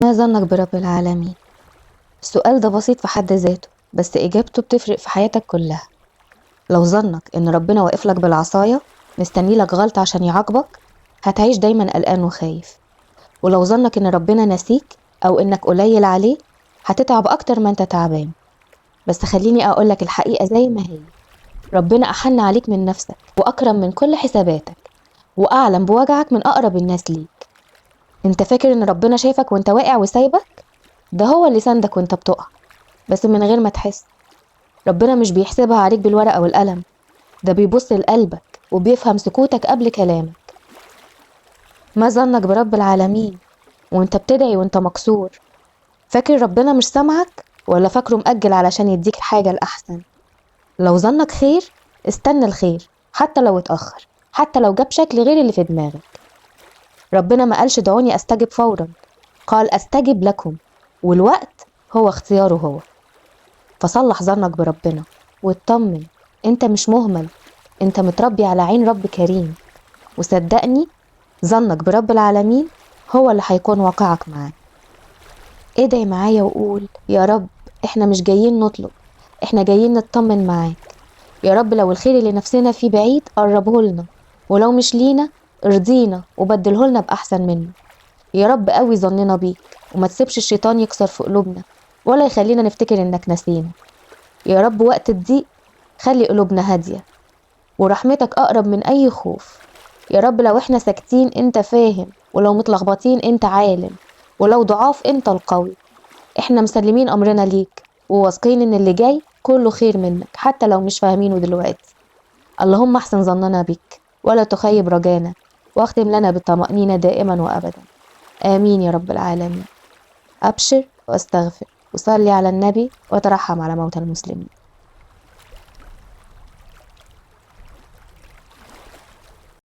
ما ظنك برب العالمين؟ السؤال ده بسيط في حد ذاته، بس إجابته بتفرق في حياتك كلها. لو ظنك إن ربنا واقف لك بالعصاية مستني لك غلطة عشان يعاقبك، هتعيش دايما قلقان وخايف. ولو ظنك إن ربنا نسيك أو إنك قليل عليه، هتتعب أكتر ما أنت تعبان. بس خليني أقولك الحقيقة زي ما هي، ربنا أحن عليك من نفسك وأكرم من كل حساباتك، وأعلم بوجعك من أقرب الناس ليك. أنت فاكر إن ربنا شايفك وأنت واقع وسايبك؟ ده هو اللي ساندك وأنت بتقع، بس من غير ما تحس. ربنا مش بيحسبها عليك بالورقة والقلم، ده بيبص لقلبك وبيفهم سكوتك قبل كلامك. ما ظنك برب العالمين وانت بتدعي وانت مكسور؟ فاكر ربنا مش سامعك ولا فاكره مأجل علشان يديك حاجة الأحسن؟ لو ظنك خير، استنى الخير حتى لو اتأخر، حتى لو جاب شكل غير اللي في دماغك. ربنا ما قالش دعوني أستجب فورا، قال أستجب لكم، والوقت هو اختياره هو. فصلح ظنك بربنا واطمن، انت مش مهمل، انت متربي على عين رب كريم. وصدقني، ظنك برب العالمين هو اللي هيكون واقعك معاه. ادعي معايا وقول: يا رب، احنا مش جايين نطلب، احنا جايين نطمن معاك. يا رب لو الخير اللي نفسنا فيه بعيد قربه لنا، ولو مش لينا ارضينا وبدله لنا بأحسن منه. يا رب قوي ظننا بيك، وما تسيبش الشيطان يكسر في قلوبنا ولا يخلينا نفتكر انك نسينا. يا رب وقت الضيق خلي قلوبنا هادية، ورحمتك أقرب من أي خوف. يا رب لو احنا ساكتين انت فاهم، ولو متلخبطين انت عالم، ولو ضعاف انت القوي. احنا مسلمين أمرنا ليك، وواثقين ان اللي جاي كله خير منك حتى لو مش فاهمينه دلوقتي. اللهم احسن ظننا بك ولا تخيب رجانا، واختم لنا بالطمأنينة دائما وأبدا. آمين يا رب العالمين. أبشر واستغفر وصلي على النبي وترحم على موتى المسلمين.